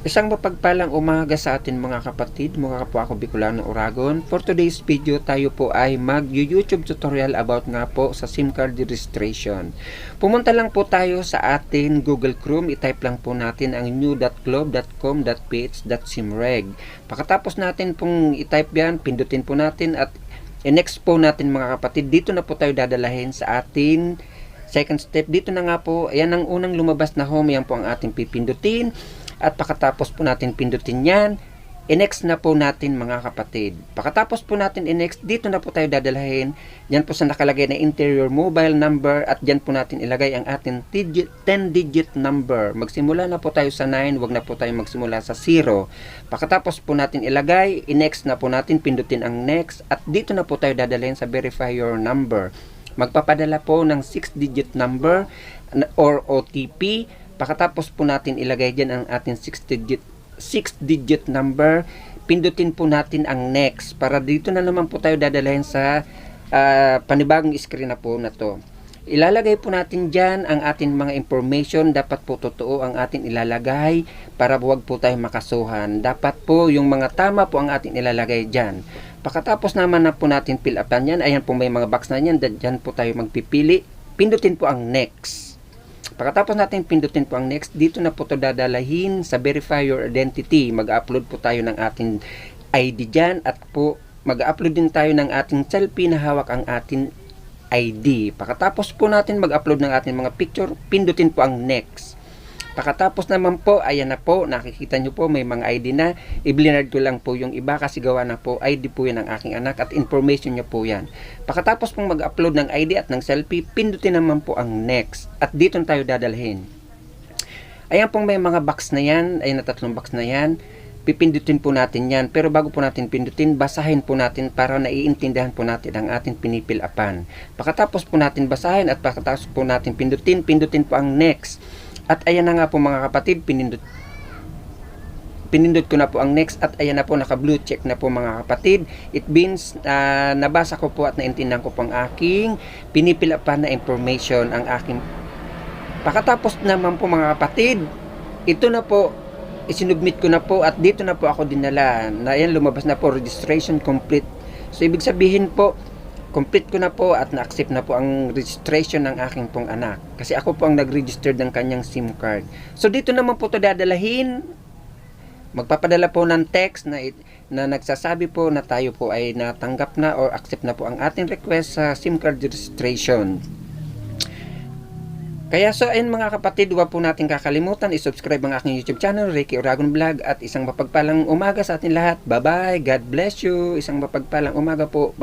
Isang mapagpalang umaga sa atin mga kapatid, mga kapwa ko Bicolano Oragon. For today's video, tayo po ay mag-YouTube tutorial about nga po sa SIM card registration. Pumunta lang po tayo sa atin Google Chrome, i-type lang po natin ang new.globe.com.ph.simreg. Pagkatapos natin pong i-type yan, pindutin po natin at i-next po natin mga kapatid. Dito na po tayo dadalahin sa atin second step. Dito na nga po, ayan ang unang lumabas na home, yan po ang ating pipindutin. At pagkatapos po natin pindutin yan, i-next na po natin mga kapatid. Pagkatapos po natin i-next, dito na po tayo dadalhin. Yan po sa nakalagay na interior mobile number at dyan po natin ilagay ang ating 10-digit number. Magsimula na po tayo sa 9, wag na po tayo magsimula sa 0. Pagkatapos po natin ilagay, i-next na po natin, pindutin ang next at dito na po tayo dadalhin sa verify your number. Magpapadala po ng 6-digit number or OTP. Pagkatapos po natin ilagay dyan ang ating 6-digit number, pindutin po natin ang next para dito na naman po tayo dadalhin sa panibagong screen na po na to. Ilalagay po natin dyan ang ating mga information. Dapat po totoo ang ating ilalagay para huwag po tayo makasuhan. Dapat po yung mga tama po ang ating ilalagay dyan. Pagkatapos naman na po natin fill upan yan, ayan po may mga box na yan, dyan po tayo magpipili. Pindutin po ang next. Pagkatapos natin pindutin po ang next, dito na po ito dadalahin sa verify your identity. Mag-upload po tayo ng ating ID dyan at po mag-upload din tayo ng ating selfie na hawak ang ating ID. Pagkatapos po natin mag-upload ng ating mga picture, pindutin po ang next. Pagkatapos naman po, ayan na po, nakikita nyo po may mga ID na. I-blurred ko lang po yung iba kasi gawa na po, ID po yan ng aking anak at information nyo po yan. Pagkatapos pong mag-upload ng ID at ng selfie, pindutin naman po ang next. At dito tayo dadalhin. Ayan pong may mga box na yan, ayan na 3 box na yan. Pipindutin po natin yan. Pero bago po natin pindutin, basahin po natin para naiintindihan po natin ang ating pinipil-upan. Pagkatapos po natin basahin at pagkatapos po natin pindutin po ang next. At ayan na nga po mga kapatid, pinindot ko na po ang next at ayan na po, naka blue check na po mga kapatid. It means nabasa ko po at naintindihan ko po ang aking pinipilapan na information, ang aking. Pagkatapos naman po mga kapatid, ito na po, isinubmit ko na po at dito na po ako dinala. Na ayan, lumabas na po, registration complete. So ibig sabihin po, complete ko na po at na-accept na po ang registration ng aking pong anak. Kasi ako po ang nag-register ng kanyang SIM card. So dito naman po ito dadalahin. Magpapadala po ng text na nagsasabi po na tayo po ay natanggap na or accept na po ang ating request sa SIM card registration. Kaya so ayun mga kapatid, huwag po natin kakalimutan i-subscribe ang aking YouTube channel, Ricky Oragon Vlog, at isang mapagpalang umaga sa atin lahat. Bye bye, God bless you, isang mapagpalang umaga po.